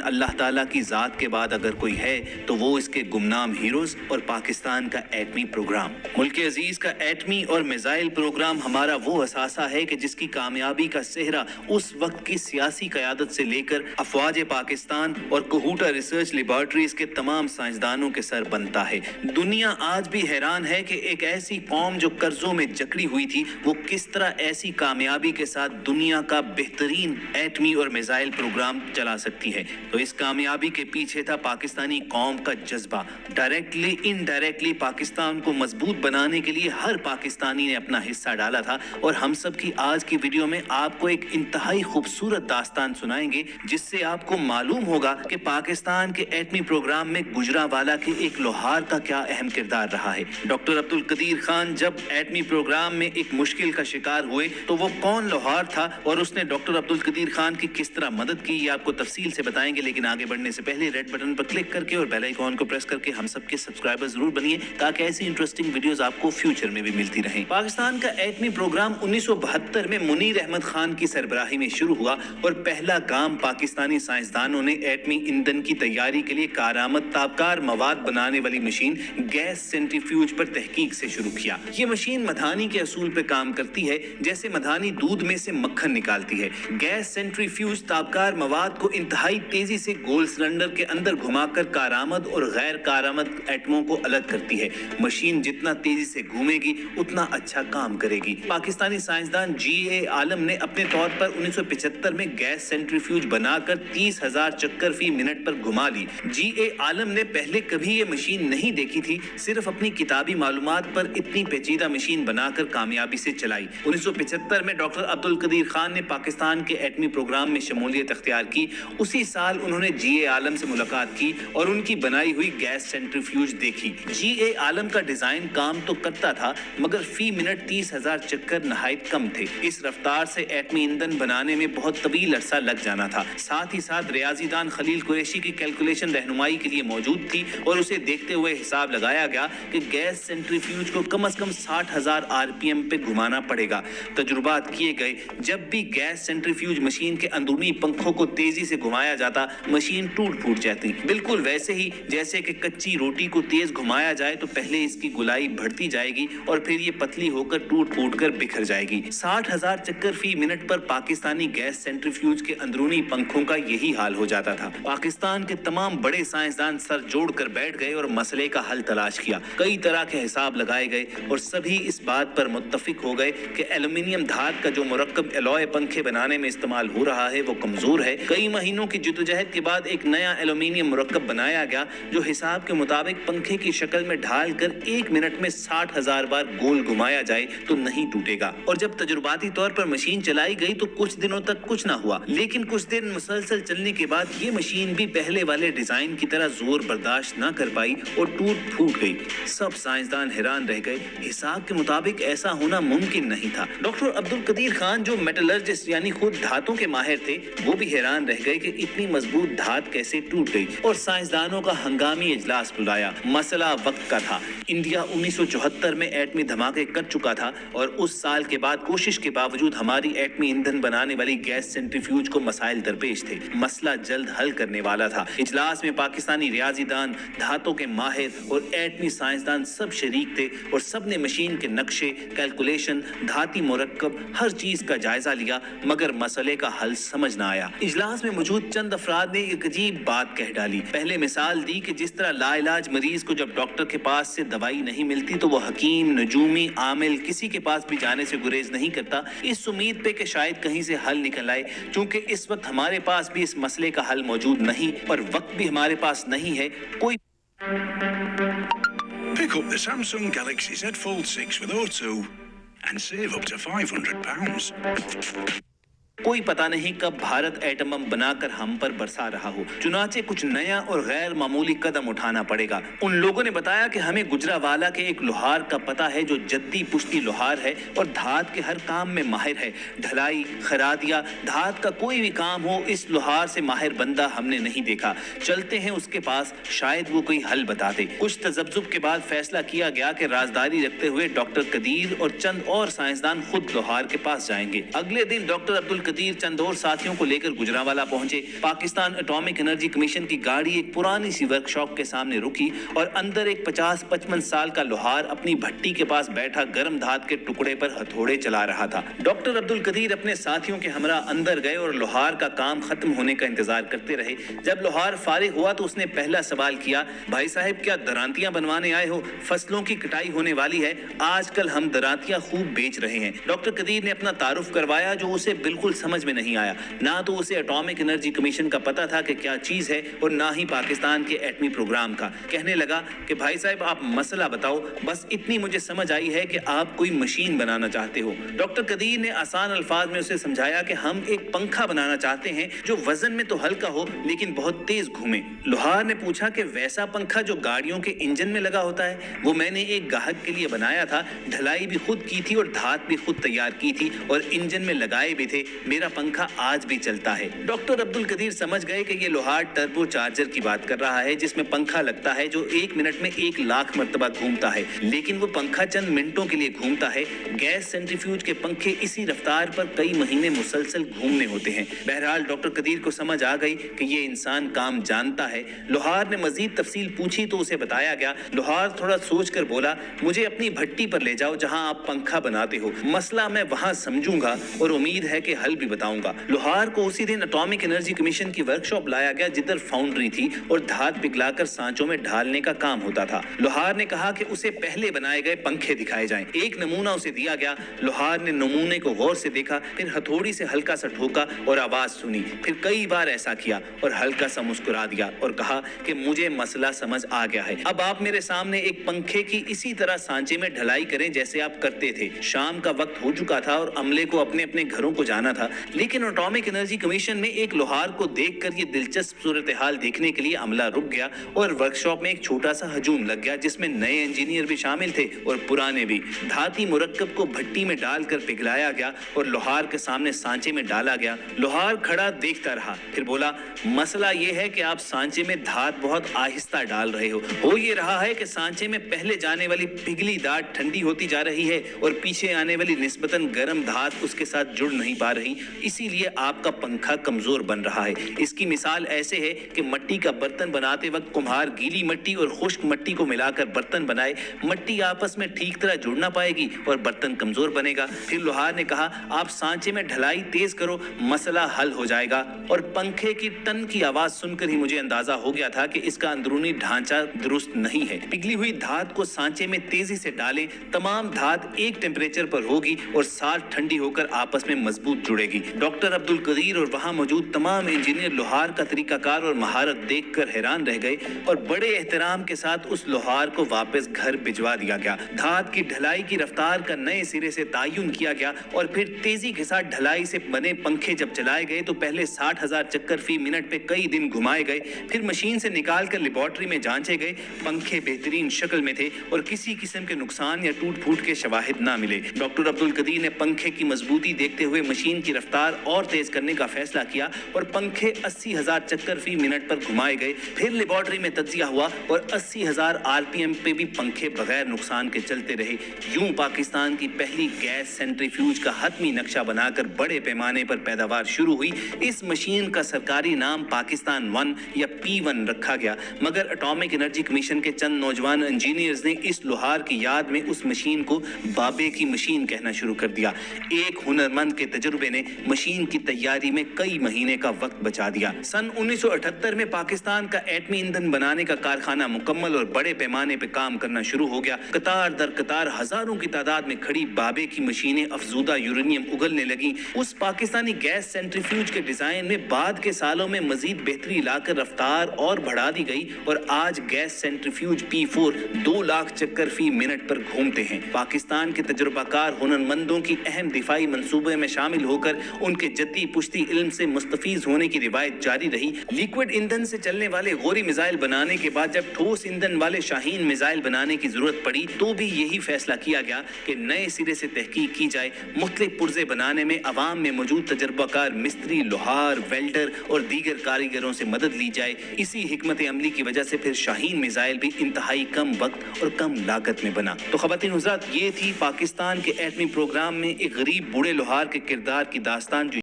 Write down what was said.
اللہ تعالیٰ کی ذات کے بعد اگر کوئی ہے تو وہ اس کے گمنام ہیروز اور پاکستان کا ایٹمی پروگرام۔ ملک عزیز کا ایٹمی اور میزائل پروگرام ہمارا وہ اثاثہ ہے کہ جس کی کامیابی کا سہرا اس وقت کی سیاسی قیادت سے لے کر افواج پاکستان اور کوہوٹا ریسرچ لیبارٹریز کے تمام سائنسدانوں کے سر بنتا ہے۔ دنیا آج بھی حیران ہے کہ ایک ایسی قوم جو قرضوں میں جکڑی ہوئی تھی وہ کس طرح ایسی کامیابی کے ساتھ دنیا کا بہترین ایٹمی اور میزائل پروگرام چلا سکتی ہے۔ تو اس کامیابی کے پیچھے تھا پاکستانی قوم کا جذبہ۔ ڈائریکٹلی انڈائریکٹلی پاکستان کو مضبوط بنانے کے لیے ہر پاکستانی نے اپنا حصہ ڈالا تھا، اور ہم سب کی آج کی ویڈیو میں آپ کو ایک انتہائی خوبصورت داستان سنائیں گے جس سے آپ کو معلوم ہوگا کہ پاکستان کے ایٹمی پروگرام میں گجرانوالہ کے ایک لوہار کا کیا اہم کردار رہا ہے۔ ڈاکٹر عبدالقدیر خان جب ایٹمی پروگرام میں ایک مشکل کا شکار ہوئے تو وہ کون لوہار تھا اور اس نے ڈاکٹر عبدالقدیر خان کی کس طرح مدد کی، یہ آپ کو تفصیل سے بتائیں گے۔ لیکن آگے بڑھنے سے پہلے ریڈ بٹن پر کلک کر کے اور بیل آئیکن کو پریس کر کے ہم سب کے سبسکرائبر ضرور بنیے تاکہ ایسی انٹرسٹنگ ویڈیوز آپ کو فیوچر میں بھی ملتی رہیں۔ پاکستان کا ایٹمی پروگرام 1972 میں منیر احمد خان کی سربراہی میں شروع ہوا، اور پہلا کام پاکستانی سائنسدانوں نے ایٹمی ایندھن کی تیاری کے لیے کارآمد تابکار مواد بنانے والی مشین گیس سینٹریفیوج پر تحقیق سے شروع کیا۔ یہ مشین مدھانی کے اصول پر کام کرتی ہے، جیسے مدھانی دودھ میں سے مکھن نکالتی ہے۔ گیس سینٹریفیوج تابکار مواد کو انتہائی تیزی سے گول سلنڈر کے اندر گھما کر کارآمد اور غیر کارآمد ایٹموں کو الگ کرتی ہے۔ مشین جتنا تیزی سے گھومے گی اتنا اچھا کام کرے گی۔ پاکستانی سائنسدان جی اے عالم نے اپنے طور پر 1975 میں گیس سینٹریفیوج بنا کر 30,000 چکر فی منٹ پر گھما لی۔ جی اے عالم نے پہلے کبھی یہ مشین نہیں دیکھی تھی، صرف اپنی کتابی معلومات پر اتنی پیچیدہ مشین بنا کر کامیابی سے چلائی۔ 1975 میں ڈاکٹر عبدالقدیر خان نے پاکستان کے ایٹمی پروگرام میں شمولیت اختیار کی۔ اسی سال انہوں نے جی اے عالم سے ملاقات کی اور ان کی بنائی ہوئی گیس سینٹریفیوج دیکھی۔ جی اے عالم کا ڈیزائن کام تو کرتا تھا مگر فی منٹ 30,000 چکر نہایت کم تھے۔ اس رفتار سے ایٹمی ایندھن بنانے میں بہت طویل عرصہ لگ جانا تھا۔ ساتھ ہی ساتھ ریاضی دان خلیل قریشی کی کیلکولیشن رہنمائی کے لیے موجود تھی، اور اسے دیکھتے ہوئے حساب لگایا گیا کہ گیس سینٹریفیوج کو کم از کم 60,000 RPM پہ گھمانا پڑے گا۔ تجربات کیے گئے، جب بھی گیس سینٹریفیوج مشین کے اندرونی پنکھوں کو تیزی سے گھمایا جاتا مشین ٹوٹ پھوٹ جاتی، بالکل ویسے ہی جیسے کہ کچی روٹی کو تیز گھمایا جائے تو پہلے اس کی گولائی بڑھتی جائے گی اور پھر یہ پتلی ہو کر ٹوٹ پھوٹ کر بکھر جائے گی۔ 60,000 چکر فی منٹ پر پاکستانی گیس سینٹریفیوج کے اندرونی پنکھوں کا یہی حال ہو جاتا تھا۔ پاکستان کے تمام بڑے سائنسدان سر جوڑ کر بیٹھ گئے اور مسئلے کا حل تلاش کیا۔ کئی طرح کے حساب لگائے گئے اور سبھی اس بات پر متفق ہو گئے کہ ایلومینیم دھات کا جو مرکب ایلوئے پنکھے بنانے میں استعمال ہو رہا ہے وہ کمزور ہے۔ کئی مہینوں کی جدوجہد کے بعد ایک نیا ایلومینیم مرکب بنایا گیا جو حساب کے مطابق پنکھے کی شکل میں ڈھال کر 1 منٹ میں 60,000 بار گول گھمایا جائے تو نہیں ٹوٹے گا۔ اور جب تجرباتی طور پر مشین چلائی گئی تو کچھ دنوں تک کچھ نہ ہوا، لیکن کچھ دن مسلسل چلنے کے بعد یہ مشین بھی پہلے والے ڈیزائن کی طرح زور برداشت نہ کر پائی اور ٹوٹ پھوٹ گئی۔ سب سائنسدان حیران رہ گئے، حساب کے مطابق ایسا ہونا ممکن نہیں تھا۔ ڈاکٹر عبدالقدیر خان جو میٹلرجسٹ یعنی خود دھاتوں کے ماہر تھے وہ بھی حیران رہ گئے کہ اتنی مضبوط دھات کیسے ٹوٹ گئی، اور سائنسدانوں کا ہنگامی اجلاس بلایا۔ مسئلہ وقت کا تھا۔ انڈیا 1974 میں ایٹمی دھماکے کر چکا تھا، اور اس سال کے بعد کوشش کے باوجود ہماری ایٹمی ایندھن بنانے والی گیس سینٹریفیوج کو مسائل درپیش تھے۔ مسئلہ جلد حل کرنے والا تھا۔ اجلاس میں پاکستانی ریاضی دان، دھاتوں کے ماہر اور ایٹمی سائنسدان سب شریک تھے، اور سب نے مشین کے نقشے، کیلکولیشن، دھاتی مرکب، ہر چیز کا جائزہ لیا، مگر مسئلے کا حل سمجھ نہ آیا۔ اجلاس میں موجود چند افراد نے ایک عجیب بات کہہ ڈالی۔ پہلے مثال دی کہ جس طرح لا علاج مریض کو جب ڈاکٹر کے پاس سے دوائی نہیں ملتی تو وہ حکیم، نجومی، عامل کسی کے پاس بھی جانے سے گریز نہیں کرتا، اس امید پہ کہ شاید کہیں سے حل نکل آئے۔ چونکہ اس وقت ہمارے پاس بھی اس مسئلے کا حل موجود نہیں اور وقت بھی ہمارے پاس نہیں ہے، کوئی Pick up the Samsung Galaxy Z Fold 6 with O2 and save up to £500. کوئی پتہ نہیں کب بھارت ایٹم بم بنا کر ہم پر برسا رہا ہو۔ چنانچہ کچھ نیا اور غیر معمولی قدم اٹھانا پڑے گا۔ ان لوگوں نے بتایا کہ ہمیں گجرانوالہ کے ایک لوہار کا پتہ ہے جو جدی پشتی لوہار ہے اور دھات کے ہر کام میں ماہر ہے۔ ڈھلائی، خرادیا، دھات کا کوئی بھی کام ہو، اس لوہار سے ماہر بندہ ہم نے نہیں دیکھا۔ چلتے ہیں اس کے پاس، شاید وہ کوئی حل بتا دے۔ کچھ تذبذب کے بعد فیصلہ کیا گیا کہ رازداری رکھتے ہوئے ڈاکٹر قدیر اور چند اور سائنسدان خود لوہار کے پاس جائیں گے۔ اگلے دن ڈاکٹر عبدالقدیر कदीर चंद और साथियों को लेकर गुजरांवाला पहुंचे। पाकिस्तान एटॉमिक एनर्जी कमीशन की गाड़ी एक पुरानी सी वर्कशॉप के सामने रुकी और अंदर एक 50-55 साल का लोहार अपनी भट्टी के पास बैठा गर्म धात के टुकड़े पर हथौड़े चला रहा था। डॉक्टर अब्दुल कदीर अपने साथियों के हमरा अंदर गए और लोहार का काम खत्म होने का इंतजार करते रहे। जब लोहार फारिग हुआ तो उसने पहला सवाल किया, भाई साहब क्या दरांतियां बनवाने आए हो? फसलों की कटाई होने वाली है, आजकल हम दरांतियां खूब बेच रहे हैं। डॉक्टर कदीर ने अपना तारुफ करवाया जो उसे बिल्कुल समझ में नहीं आया। ना तो उसे एटॉमिक एनर्जी कमीशन का पता था कि क्या चीज है और ना ही पाकिस्तान के एटमी प्रोग्राम का। कहने लगा कि भाई साहब आप मसला बताओ, बस इतनी मुझे समझ आई है कि आप कोई मशीन बनाना चाहते हो। डॉक्टर कदीर ने आसान अल्फाज में उसे समझाया कि हम एक पंखा बनाना चाहते हैं जो वजन में तो हल्का हो लेकिन बहुत तेज घूमे। लोहार ने पूछा कि वैसा पंखा जो गाड़ियों के इंजन में लगा होता है? वो मैंने एक ग्राहक के लिए बनाया था, ढलाई भी खुद की थी और धात भी खुद तैयार की थी और इंजन में लगाए भी थे। मेरा पंखा आज भी चलता है। डॉक्टर अब्दुल कदीर समझ गए कि ये लोहार टर्बो चार्जर की बात कर रहा है जिसमें पंखा लगता है जो 1 मिनट में 1 लाख मरतबा घूमता है, लेकिन वो पंखा चंद मिनटों के लिए घूमता है। गैस सेंट्रीफ्यूज के पंखे इसी रफ्तार पर कई महीने मुसलसल घूमने होते हैं। बहरहाल डॉक्टर कदीर को समझ आ गई कि ये इंसान काम जानता है। लोहार ने मजीद तफसील पूछी तो उसे बताया गया। लोहार थोड़ा सोचकर बोला, मुझे अपनी भट्टी पर ले जाओ जहां आप पंखा बनाते हो, मसला मैं वहां समझूंगा और उम्मीद है कि हल भी बताऊंगा। लोहार को उसी दिन एटॉमिक एनर्जी कमीशन की वर्कशॉप लाया गया जिधर फाउंड्री थी और धात पिघलाकर सांचों में ढालने का काम होता था। लोहार ने कहा कि उसे पहले बनाए गए पंखे दिखाए जाएं। एक नमूना उसे दिया गया। लोहार ने नमूने को गौर से देखा, फिर हथौड़ी से हल्का सा ठोका और आवाज सुनी। फिर कई बार ऐसा किया और हल्का सा मुस्कुरा दिया और कहा कि मुझे मसला समझ आ गया है। अब आप मेरे सामने एक पंखे की इसी तरह सांचे में ढलाई करें जैसे आप करते थे। शाम का वक्त हो चुका था और अमले को अपने अपने घरों को जाना था, लेकिन एटॉमिक एनर्जी कमीशन में एक लोहार को देखकर ये दिलचस्प सूरत हाल देखने के लिए अमला रुक गया और वर्कशॉप में एक छोटा सा हजूम लग गया जिसमें नए इंजीनियर भी शामिल थे और पुराने भी। धाती मुरक्कब को भट्टी में डालकर पिघलाया गया और लोहार के सामने सांचे में डाला गया। लोहार खड़ा देखता रहा, फिर बोला, मसला ये है कि आप सांचे में धात बहुत आहिस्ता डाल रहे हो ये रहा है कि सांचे में पहले जाने वाली पिघली धात ठंडी होती जा रही है और पीछे आने वाली निस्बतन गर्म धात उसके साथ जुड़ नहीं पा रही, इसीलिए आपका पंखा कमजोर बन रहा है। इसकी मिसाल ऐसे है कि मिट्टी का बर्तन बनाते वक्त कुम्हार गीली मिट्टी और खुश्क मिट्टी को मिलाकर बर्तन बनाए, मिट्टी आपस में ठीक तरह जुड़ ना पाएगी और बर्तन कमजोर बनेगा। फिर लोहार ने कहा, आप सांचे में ढलाई तेज करो, मसला हल हो जाएगा। और पंखे की टन की आवाज सुनकर ही मुझे अंदाजा हो गया था कि इसका अंदरूनी ढांचा दुरुस्त नहीं है। पिघली हुई धात को सांचे में तेजी से डालें, तमाम धात एक टेम्परेचर पर होगी और साथ ठंडी होकर आपस में मजबूत जुड़ेगी। डॉक्टर अब्दुल कदीर और वहां मौजूद तमाम इंजीनियर लोहार का तरीकाकार और महारत देखकर हैरान रह गए और बड़े एहतराम के साथ उस लोहार को वापस घर भिजवा दिया गया। धात की ढलाई की रफ्तार का नए सिरे से तायुन किया गया और फिर तेजी के साथ ढलाई से बने पंखे जब चलाए गए तो पहले 60,000 चक्कर फी मिनट पे कई दिन घुमाए गए, फिर मशीन से निकालकर लेबोरेटरी में जांचे गए। पंखे बेहतरीन शक्ल में थे और किसी किस्म के नुकसान या टूट फूट के शवाहिद ना मिले। डॉक्टर अब्दुल कदीर ने पंखे की मजबूती देखते हुए मशीन की रफ्तार और तेज करने का फैसला किया और पंखे 80,000 चक्कर फी मिनट पर घुमाए गए। फिर लेबोरेटरी में तज्जिया हुआ और 80,000 आरपीएम पे भी पंखे बगैर नुकसान के चलते रहे। यूं पाकिस्तान की पहली गैस सेंट्रीफ्यूज का हतमी नक्शा बनाकर बड़े पैमाने पर पैदावार शुरू हुई। इस मशीन का सरकारी नाम पाकिस्तान 1 या P1 रखा गया, मगर एटॉमिक एनर्जी कमीशन के चंद नौजवान इंजीनियर्स ने इस लोहार की याद में उस मशीन को बाबे की मशीन कहना शुरू कर दिया। एक हुनरमंद के तजुर्बे ने मशीन की तैयारी में कई महीने का वक्त बचा दिया। सन 1978 में पाकिस्तान का एटमी ईंधन बनाने का कारखाना मुकम्मल और बड़े पैमाने पर काम करना शुरू हो गया। कतार दर कतार हजारों की तादाद में खड़ी बाबे की मशीनें अफजूदा यूरेनियम उगलने लगी। उस पाकिस्तानी गैस सेंट्रीफ्यूज के डिजाइन में बाद के सालों में मजीद बेहतरी लाकर रफ्तार और बढ़ा दी गई और आज गैस सेंट्रीफ्यूज P4 2 लाख चक्कर फी मिनट पर घूमते हैं। पाकिस्तान के तजुर्बाकार हुनरमंदों की अहम दिफाई मंसूबे में शामिल होकर उनके जद्दी पुश्ती इल्म से मुस्तफीज होने की रिवायत जारी रही। लिक्विड ईंधन से चलने वाले गोरी मिसाइल बनाने के बाद जब ठोस ईंधन वाले शाहीन मिसाइल बनाने की जरूरत पड़ी तो भी यही फैसला किया गया कि नए सिरे से तहकीक की जाए। मुख्तलिफ पुर्जे बनाने में अवाम में मौजूद तजुर्बाकार मिस्त्री, लोहार, वेल्डर और दीगर कारीगरों से मदद ली जाए। इसी हिकमत अमली की वजह से फिर शाहीन मिसाइल भी इंतहाई कम वक्त और कम लागत में बना। तो ख़वातीन हुज़रात, ये थी पाकिस्तान के एटमी प्रोग्राम में एक गरीब बूढ़े लोहार के किरदार की दास्तान जो